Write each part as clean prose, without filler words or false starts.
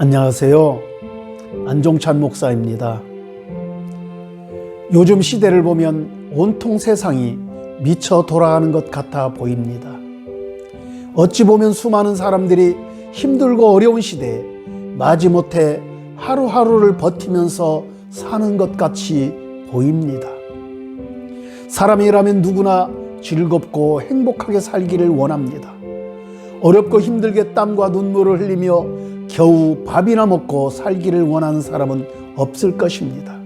안녕하세요. 안종찬 목사입니다. 요즘 시대를 보면 온통 세상이 미쳐 돌아가는 것 같아 보입니다. 어찌 보면 수많은 사람들이 힘들고 어려운 시대에 마지못해 하루하루를 버티면서 사는 것 같이 보입니다. 사람이라면 누구나 즐겁고 행복하게 살기를 원합니다. 어렵고 힘들게 땀과 눈물을 흘리며 겨우 밥이나 먹고 살기를 원하는 사람은 없을 것입니다.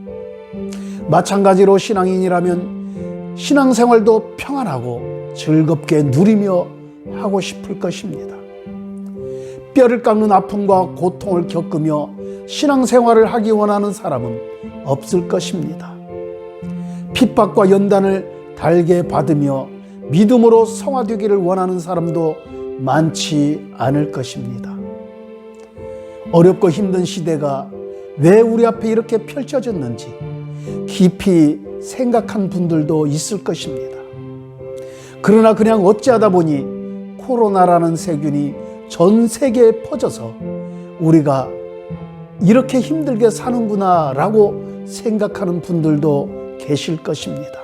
마찬가지로 신앙인이라면 신앙생활도 평안하고 즐겁게 누리며 하고 싶을 것입니다. 뼈를 깎는 아픔과 고통을 겪으며 신앙생활을 하기 원하는 사람은 없을 것입니다. 핍박과 연단을 달게 받으며 믿음으로 성화되기를 원하는 사람도 많지 않을 것입니다. 어렵고 힘든 시대가 왜 우리 앞에 이렇게 펼쳐졌는지 깊이 생각한 분들도 있을 것입니다. 그러나 그냥 어찌하다 보니 코로나라는 세균이 전 세계에 퍼져서 우리가 이렇게 힘들게 사는구나 라고 생각하는 분들도 계실 것입니다.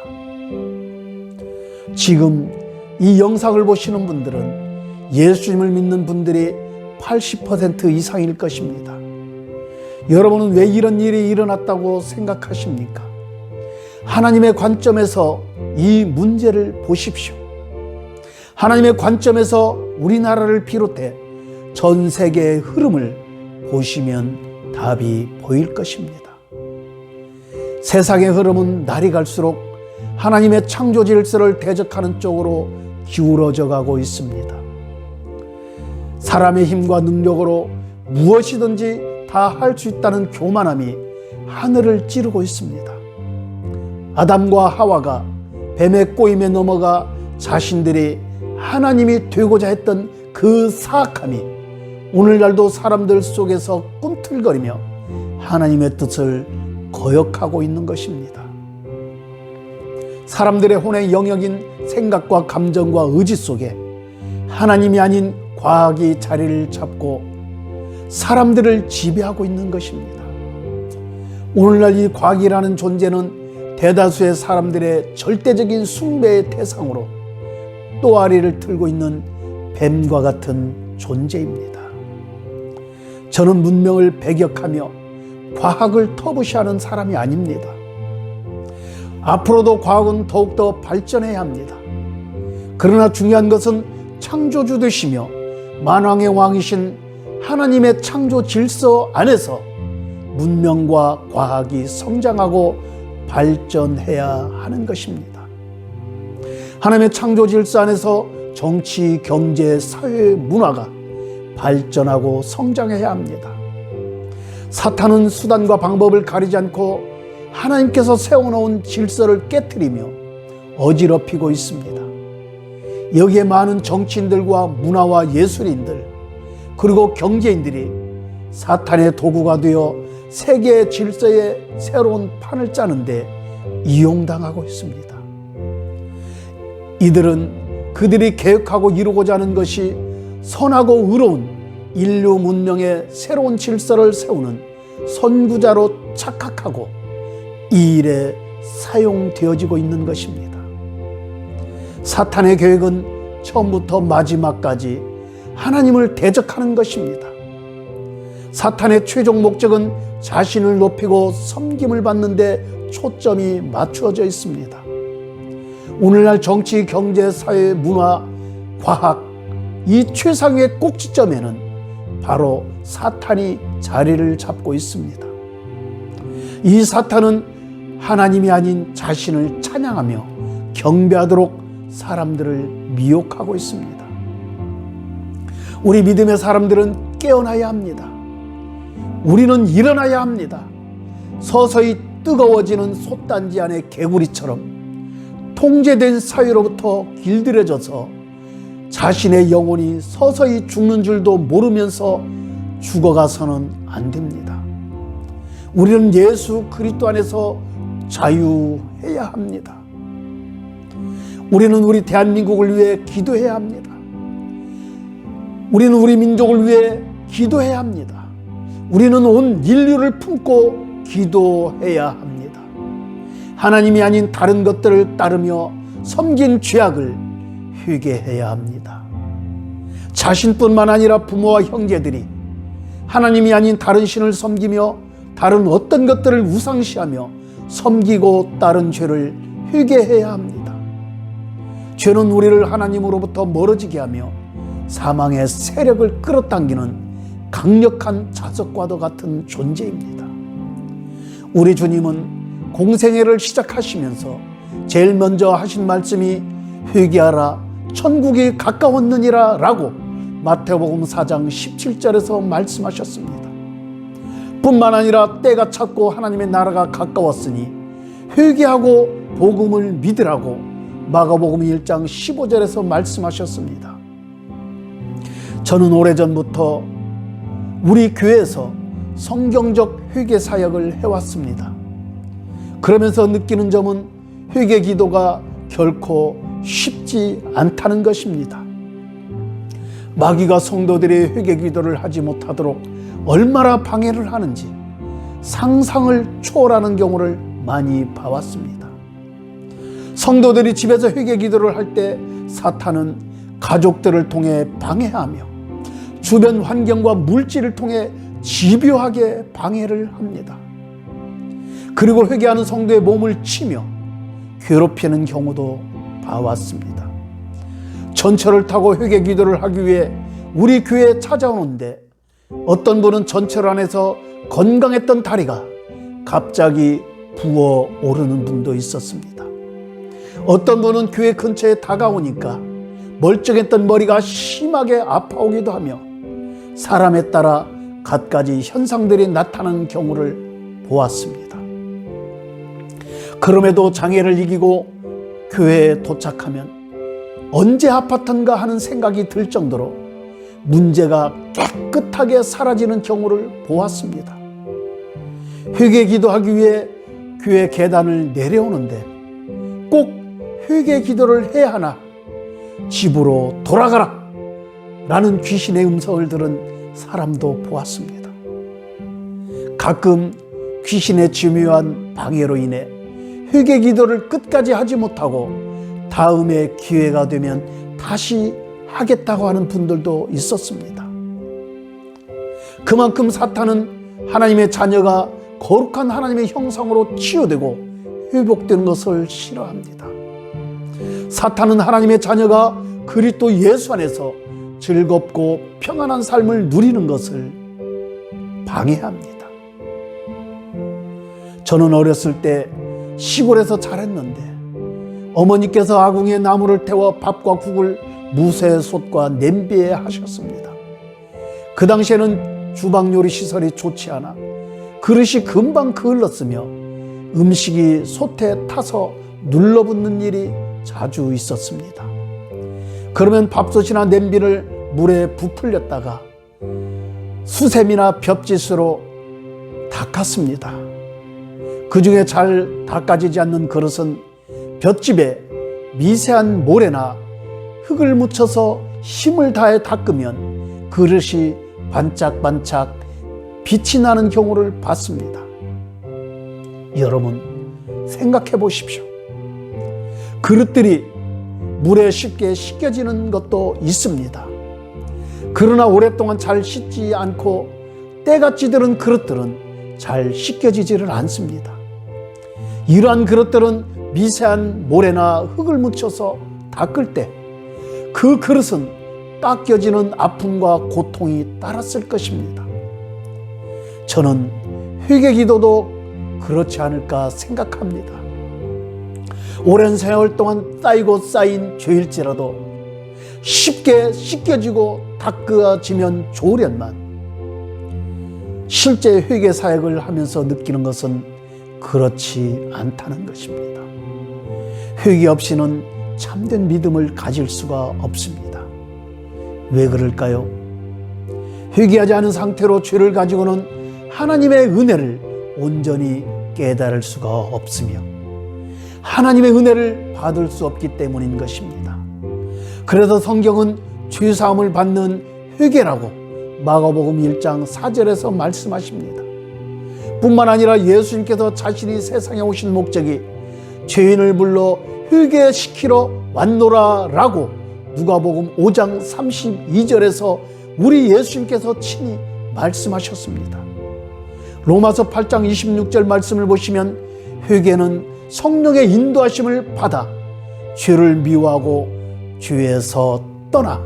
지금 이 영상을 보시는 분들은 예수님을 믿는 분들이 80% 이상일 것입니다. 여러분은 왜 이런 일이 일어났다고 생각하십니까? 하나님의 관점에서 이 문제를 보십시오. 하나님의 관점에서 우리나라를 비롯해 전 세계의 흐름을 보시면 답이 보일 것입니다. 세상의 흐름은 날이 갈수록 하나님의 창조 질서를 대적하는 쪽으로 기울어져 가고 있습니다. 사람의 힘과 능력으로 무엇이든지 다 할 수 있다는 교만함이 하늘을 찌르고 있습니다. 아담과 하와가 뱀의 꼬임에 넘어가 자신들이 하나님이 되고자 했던 그 사악함이 오늘날도 사람들 속에서 꿈틀거리며 하나님의 뜻을 거역하고 있는 것입니다. 사람들의 혼의 영역인 생각과 감정과 의지 속에 하나님이 아닌 과학이 자리를 잡고 사람들을 지배하고 있는 것입니다. 오늘날 이 과학이라는 존재는 대다수의 사람들의 절대적인 숭배의 대상으로 또아리를 틀고 있는 뱀과 같은 존재입니다. 저는 문명을 배격하며 과학을 터부시하는 사람이 아닙니다. 앞으로도 과학은 더욱더 발전해야 합니다. 그러나 중요한 것은 창조주 되시며 만왕의 왕이신 하나님의 창조 질서 안에서 문명과 과학이 성장하고 발전해야 하는 것입니다. 하나님의 창조 질서 안에서 정치, 경제, 사회, 문화가 발전하고 성장해야 합니다. 사탄은 수단과 방법을 가리지 않고 하나님께서 세워놓은 질서를 깨트리며 어지럽히고 있습니다. 여기에 많은 정치인들과 문화와 예술인들 그리고 경제인들이 사탄의 도구가 되어 세계의 질서의 새로운 판을 짜는데 이용당하고 있습니다. 이들은 그들이 계획하고 이루고자 하는 것이 선하고 의로운 인류 문명의 새로운 질서를 세우는 선구자로 착각하고 이 일에 사용되어지고 있는 것입니다. 사탄의 계획은 처음부터 마지막까지 하나님을 대적하는 것입니다. 사탄의 최종 목적은 자신을 높이고 섬김을 받는 데 초점이 맞추어져 있습니다. 오늘날 정치, 경제, 사회, 문화, 과학 이 최상의 꼭지점에는 바로 사탄이 자리를 잡고 있습니다. 이 사탄은 하나님이 아닌 자신을 찬양하며 경배하도록 사람들을 미혹하고 있습니다. 우리 믿음의 사람들은 깨어나야 합니다. 우리는 일어나야 합니다. 서서히 뜨거워지는 솥단지 안의 개구리처럼 통제된 사회로부터 길들여져서 자신의 영혼이 서서히 죽는 줄도 모르면서 죽어가서는 안 됩니다. 우리는 예수 그리스도 안에서 자유해야 합니다. 우리는 우리 대한민국을 위해 기도해야 합니다. 우리는 우리 민족을 위해 기도해야 합니다. 우리는 온 인류를 품고 기도해야 합니다. 하나님이 아닌 다른 것들을 따르며 섬긴 죄악을 회개해야 합니다. 자신뿐만 아니라 부모와 형제들이 하나님이 아닌 다른 신을 섬기며 다른 어떤 것들을 우상시하며 섬기고 따른 죄를 회개해야 합니다. 죄는 우리를 하나님으로부터 멀어지게 하며 사망의 세력을 끌어당기는 강력한 자석과도 같은 존재입니다. 우리 주님은 공생애를 시작하시면서 제일 먼저 하신 말씀이 회개하라 천국이 가까웠느니라 라고 마태복음 4장 17절에서 말씀하셨습니다. 뿐만 아니라 때가 찼고 하나님의 나라가 가까웠으니 회개하고 복음을 믿으라고 마가복음 1장 15절에서 말씀하셨습니다. 저는 오래전부터 우리 교회에서 성경적 회개 사역을 해왔습니다. 그러면서 느끼는 점은 회개 기도가 결코 쉽지 않다는 것입니다. 마귀가 성도들의 회개 기도를 하지 못하도록 얼마나 방해를 하는지 상상을 초월하는 경우를 많이 봐왔습니다. 성도들이 집에서 회개 기도를 할 때 사탄은 가족들을 통해 방해하며 주변 환경과 물질을 통해 집요하게 방해를 합니다. 그리고 회개하는 성도의 몸을 치며 괴롭히는 경우도 봐왔습니다. 전철을 타고 회개 기도를 하기 위해 우리 교회에 찾아오는데 어떤 분은 전철 안에서 건강했던 다리가 갑자기 부어오르는 분도 있었습니다. 어떤 분은 교회 근처에 다가오니까 멀쩡했던 머리가 심하게 아파오기도 하며 사람에 따라 갖가지 현상들이 나타나는 경우를 보았습니다. 그럼에도 장애를 이기고 교회에 도착하면 언제 아팠던가 하는 생각이 들 정도로 문제가 깨끗하게 사라지는 경우를 보았습니다. 회개 기도하기 위해 교회 계단을 내려오는데 꼭 회개 기도를 해야 하나? 집으로 돌아가라! 라는 귀신의 음성을 들은 사람도 보았습니다. 가끔 귀신의 집요한 방해로 인해 회개 기도를 끝까지 하지 못하고 다음에 기회가 되면 다시 하겠다고 하는 분들도 있었습니다. 그만큼 사탄은 하나님의 자녀가 거룩한 하나님의 형상으로 치유되고 회복되는 것을 싫어합니다. 사탄은 하나님의 자녀가 그리스도 예수 안에서 즐겁고 평안한 삶을 누리는 것을 방해합니다. 저는 어렸을 때 시골에서 자랐는데 어머니께서 아궁이에 나무를 태워 밥과 국을 무쇠솥과 냄비에 하셨습니다. 그 당시에는 주방 요리 시설이 좋지 않아 그릇이 금방 그을렀으며 음식이 솥에 타서 눌러붙는 일이 자주 있었습니다. 그러면 밥솥이나 냄비를 물에 부풀렸다가 수세미나 볏짓으로 닦았습니다. 그 중에 잘 닦아지지 않는 그릇은 볏짚에 미세한 모래나 흙을 묻혀서 힘을 다해 닦으면 그릇이 반짝반짝 빛이 나는 경우를 봤습니다. 여러분 생각해 보십시오. 그릇들이 물에 쉽게 씻겨지는 것도 있습니다. 그러나 오랫동안 잘 씻지 않고 때가 찌들은 그릇들은 잘 씻겨지지를 않습니다. 이러한 그릇들은 미세한 모래나 흙을 묻혀서 닦을 때 그 그릇은 닦여지는 아픔과 고통이 따랐을 것입니다. 저는 회개 기도도 그렇지 않을까 생각합니다. 오랜 세월 동안 쌓이고 쌓인 죄일지라도 쉽게 씻겨지고 닦아지면 좋으련만 실제 회개 사역을 하면서 느끼는 것은 그렇지 않다는 것입니다. 회개 없이는 참된 믿음을 가질 수가 없습니다. 왜 그럴까요? 회개하지 않은 상태로 죄를 가지고는 하나님의 은혜를 온전히 깨달을 수가 없으며 하나님의 은혜를 받을 수 없기 때문인 것입니다. 그래서 성경은 죄사함을 받는 회개라고 마가복음 1장 4절에서 말씀하십니다. 뿐만 아니라 예수님께서 자신이 세상에 오신 목적이 죄인을 불러 회개시키러 왔노라 라고 누가복음 5장 32절에서 우리 예수님께서 친히 말씀하셨습니다. 로마서 8장 26절 말씀을 보시면 회개는 성령의 인도하심을 받아 죄를 미워하고 죄에서 떠나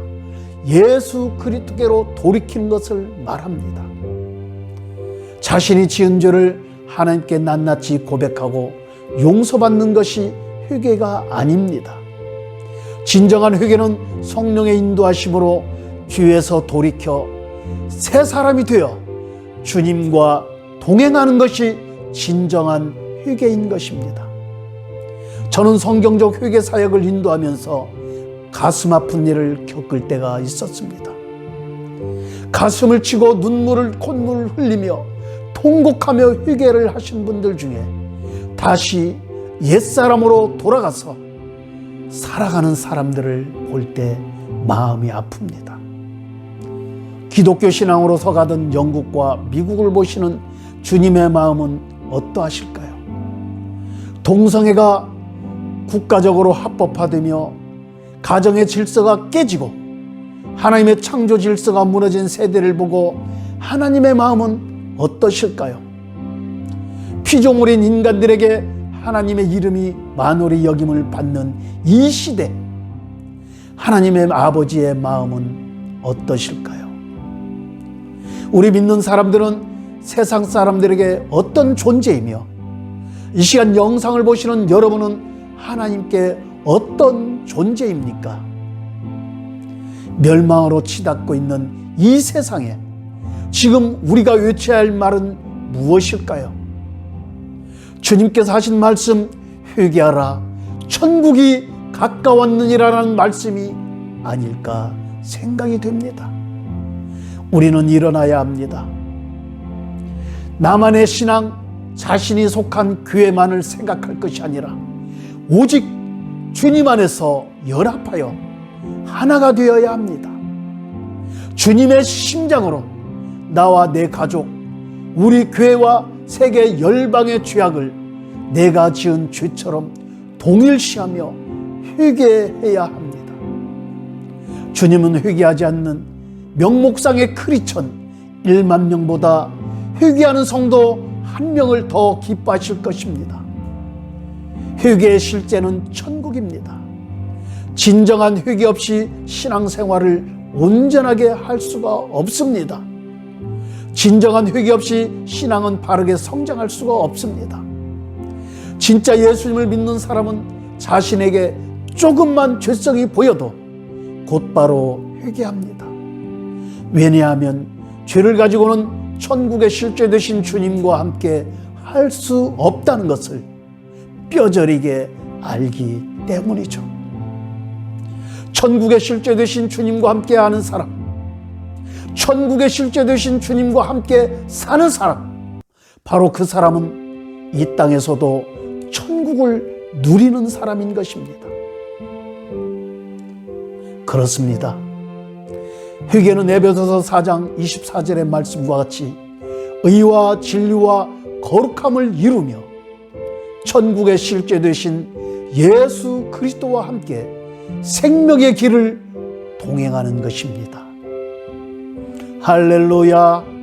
예수 그리스도께로 돌이키는 것을 말합니다. 자신이 지은 죄를 하나님께 낱낱이 고백하고 용서받는 것이 회개가 아닙니다. 진정한 회개는 성령의 인도하심으로 죄에서 돌이켜 새 사람이 되어 주님과 동행하는 것이 진정한 회개인 것입니다. 저는 성경적 회개 사역을 인도하면서 가슴 아픈 일을 겪을 때가 있었습니다. 가슴을 치고 콧물을 흘리며 통곡하며 회개를 하신 분들 중에 다시 옛사람으로 돌아가서 살아가는 사람들을 볼 때 마음이 아픕니다. 기독교 신앙으로 서가던 영국과 미국을 보시는 주님의 마음은 어떠하실까요? 동성애가 국가적으로 합법화되며 가정의 질서가 깨지고 하나님의 창조 질서가 무너진 세대를 보고 하나님의 마음은 어떠실까요? 피조물인 인간들에게 하나님의 이름이 만홀히 여김을 받는 이 시대, 하나님의 아버지의 마음은 어떠실까요? 우리 믿는 사람들은 세상 사람들에게 어떤 존재이며 이 시간 영상을 보시는 여러분은 하나님께 어떤 존재입니까? 멸망으로 치닫고 있는 이 세상에 지금 우리가 외쳐야 할 말은 무엇일까요? 주님께서 하신 말씀, 회개하라 천국이 가까웠느니라는 말씀이 아닐까 생각이 됩니다. 우리는 일어나야 합니다. 나만의 신앙, 자신이 속한 교회만을 생각할 것이 아니라 오직 주님 안에서 연합하여 하나가 되어야 합니다. 주님의 심장으로 나와 내 가족, 우리 교회와 세계 열방의 죄악을 내가 지은 죄처럼 동일시하며 회개해야 합니다. 주님은 회개하지 않는 명목상의 크리스천 1만 명보다 회개하는 성도 1명을 더 기뻐하실 것입니다. 회개의 실제는 천국입니다. 진정한 회개 없이 신앙생활을 온전하게 할 수가 없습니다. 진정한 회개 없이 신앙은 바르게 성장할 수가 없습니다. 진짜 예수님을 믿는 사람은 자신에게 조금만 죄성이 보여도 곧바로 회개합니다. 왜냐하면 죄를 가지고는 천국의 실제 되신 주님과 함께 할 수 없다는 것을 뼈저리게 알기 때문이죠. 천국의 실제 되신 주님과 함께 하는 사람, 천국의 실제 되신 주님과 함께 사는 사람, 바로 그 사람은 이 땅에서도 천국을 누리는 사람인 것입니다. 그렇습니다. 회개는 에베소서 4장 24절의 말씀과 같이 의와 진리와 거룩함을 이루며 천국의 실제 되신 예수 그리스도와 함께 생명의 길을 동행하는 것입니다. 할렐루야.